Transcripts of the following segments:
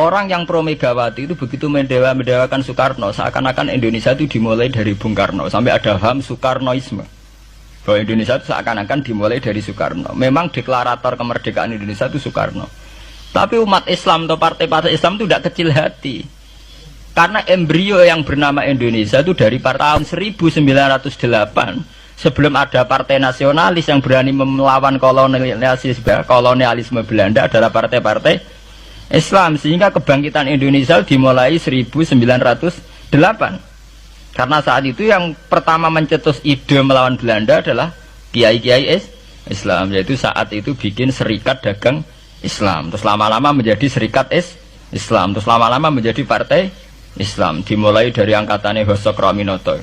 Orang yang pro Megawati itu begitu mendewakan Soekarno, seakan-akan Indonesia itu dimulai dari Bung Karno, sampai ada paham Soekarnoisme. Bahwa Indonesia itu seakan-akan dimulai dari Soekarno. Memang deklarator kemerdekaan Indonesia itu Soekarno. Tapi umat Islam atau partai-partai Islam itu tidak kecil hati. Karena embrio yang bernama Indonesia itu dari tahun 1908, sebelum ada partai nasionalis yang berani melawan kolonialisme Belanda adalah partai-partai Islam, sehingga kebangkitan Indonesia dimulai 1908. Karena saat itu yang pertama mencetus ide melawan Belanda adalah kiai-kiai Islam, yaitu saat itu bikin serikat dagang Islam, terus lama-lama menjadi serikat Islam, terus lama-lama menjadi partai Islam. Dimulai dari angkatannya Hos Cokroaminoto,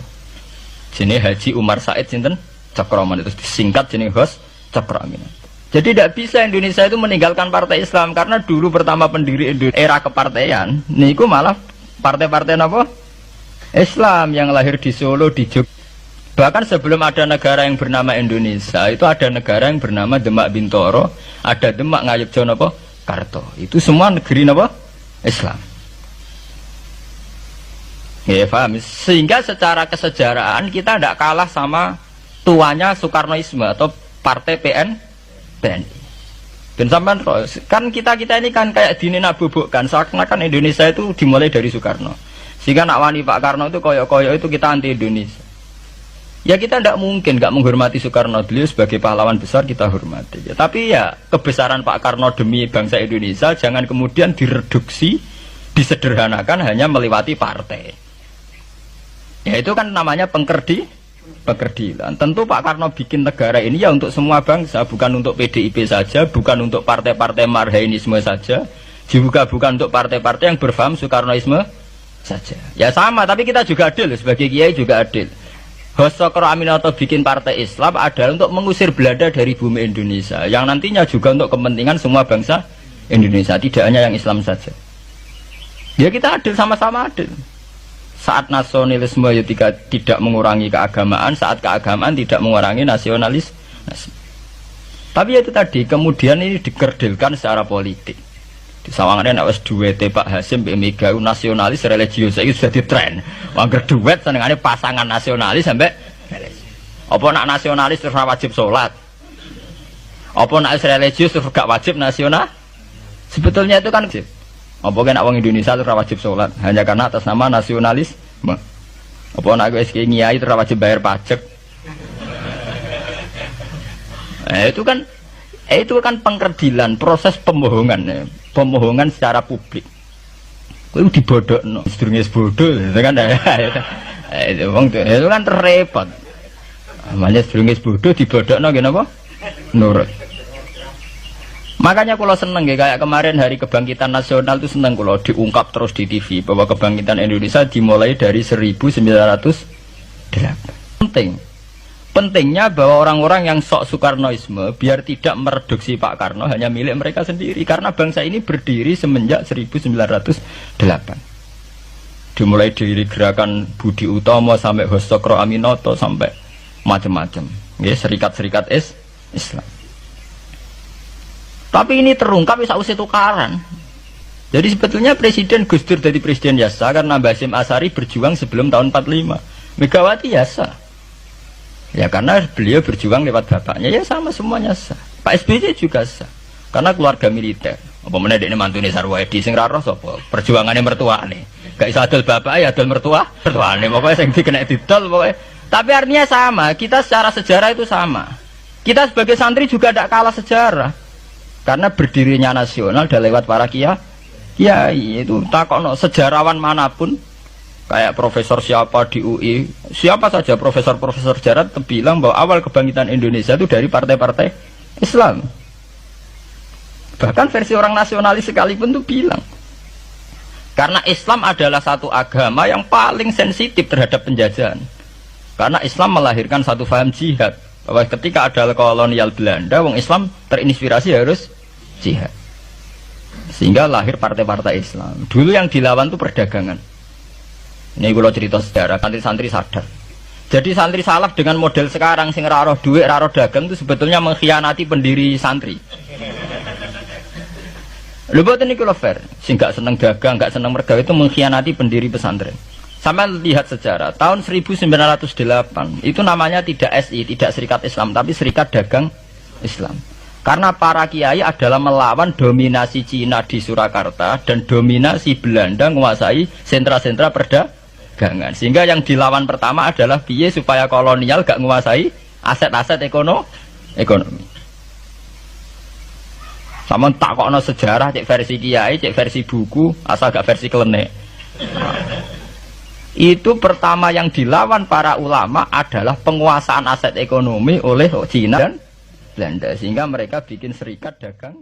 jenis Haji Umar Said sinten Cokroaminoto, itu disingkat jenis Hos Cokroaminoto. Jadi tidak bisa Indonesia itu meninggalkan partai Islam, karena dulu pertama pendiri era kepartaian niku malah partai-partai apa? Islam yang lahir di Solo, di Jogja. Bahkan sebelum ada negara yang bernama Indonesia, itu ada negara yang bernama Demak Bintoro, ada Demak Ngayogja napa? Karto. Itu semua negeri napa? Islam. Ya paham. Sehingga secara kesejarahan kita tidak kalah sama tuanya Soekarnoisme atau partai PNI. Dan sampai kan kita ini kan kayak dinabubukkan seakan-akan Indonesia itu dimulai dari Soekarno, sehingga nak wani Pak Karno itu koyok-koyok itu kita anti Indonesia. Ya kita tidak mungkin nggak menghormati Soekarno, beliau sebagai pahlawan besar kita hormati ya. Tapi ya kebesaran Pak Karno demi bangsa Indonesia jangan kemudian direduksi, disederhanakan hanya melewati partai. Ya itu kan namanya pekerdilan. Tentu Pak Karno bikin negara ini ya untuk semua bangsa, bukan untuk PDIP saja, bukan untuk partai-partai marhainisme saja, juga bukan untuk partai-partai yang berfaham Soekarnoisme saja. Ya sama, tapi kita juga adil, sebagai kiai juga adil. Hos Cokroaminoto bikin partai Islam adalah untuk mengusir Belanda dari bumi Indonesia, yang nantinya juga untuk kepentingan semua bangsa Indonesia, tidak hanya yang Islam saja. Ya kita adil, sama-sama adil. Saat nasionalisme ya tidak mengurangi keagamaan, saat keagamaan tidak mengurangi nasionalis. Tapi itu tadi kemudian ini dikerdilkan secara politik. Di sawangannya nak wis duwete Pak Hasim Mbak Mega nasionalis religius itu sudah ditren. Wangger duet senengane pasangan nasionalis sampai apa nak nasionalis terus wajib sholat. Apa nak religius terus gak wajib nasional? Sebetulnya itu kan wajib. Apa kena wong Indonesia itu wajib sholat hanya karena atas nama nasionalisme? Apa nak wis kiai itu wajib bayar pajak? Itu kan pengkerdilan, proses pembohongan, pembohongan secara publik. Kowe dibodhokno, sedurunge bodoh, itu kan itu kan repot. Namanya sedurunge bodoh dibodhokno nggih napa? Nurut. Makanya kalau seneng ya, kayak kemarin Hari Kebangkitan Nasional itu seneng kalau diungkap terus di TV bahwa kebangkitan Indonesia dimulai dari 1908. Pentingnya bahwa orang-orang yang sok Soekarnoisme biar tidak mereduksi Pak Karno hanya milik mereka sendiri, karena bangsa ini berdiri semenjak 1908. Dimulai dari gerakan Budi Utomo sampai Hos Cokroaminoto sampai macam-macam, ya serikat-serikat Islam. Tapi ini terungkap sausé tukaran. Jadi sebetulnya Presiden Gus Dur jadi presiden biasa karena Mbah Hasyim Asy'ari berjuang sebelum tahun 45. Megawati biasa. Ya karena beliau berjuang lewat bapaknya, ya sama semuanya sah. Pak SBY juga sah. Karena keluarga militer. Apa meneh dekne mantune Sarwoedi sing ra roh sapa? Perjuangane mertuane. Gak iso adol bapak ya adol mertuane. Pokoke sing dikena didol pokoke. Tapi artinya sama, kita secara sejarah itu sama. Kita sebagai santri juga tidak kalah sejarah. Karena berdirinya nasional sudah lewat para kiai itu takokno sejarawan manapun kayak profesor siapa di UI, siapa saja profesor sejarah bilang bahwa awal kebangkitan Indonesia itu dari partai-partai Islam. Bahkan versi orang nasionalis sekalipun tuh bilang karena Islam adalah satu agama yang paling sensitif terhadap penjajahan. Karena Islam melahirkan satu faham jihad, bahwa ketika ada kolonial Belanda, wong Islam terinspirasi harus jihad. Sehingga lahir partai-partai Islam. Dulu yang dilawan itu perdagangan. Ini kalau cerita sejarah, santri-santri sadar. Jadi santri salaf dengan model sekarang sing raro duit, raro dagang itu sebetulnya mengkhianati pendiri santri. Lho boten niku lho fair. Sing gak seneng dagang, gak seneng mergawe itu mengkhianati pendiri pesantren. Sama lihat sejarah, tahun 1908 itu namanya tidak SI, tidak Serikat Islam, tapi Serikat Dagang Islam. Karena para kiai adalah melawan dominasi Cina di Surakarta dan dominasi Belanda menguasai sentra-sentra perdagangan. Sehingga yang dilawan pertama adalah piye supaya kolonial gak menguasai aset-aset ekonomi. Sama takokno sejarah, cek versi kiai, cek versi buku, asal gak versi klenek. Itu pertama yang dilawan para ulama adalah penguasaan aset ekonomi oleh Cina dan Belanda, sehingga mereka bikin serikat dagang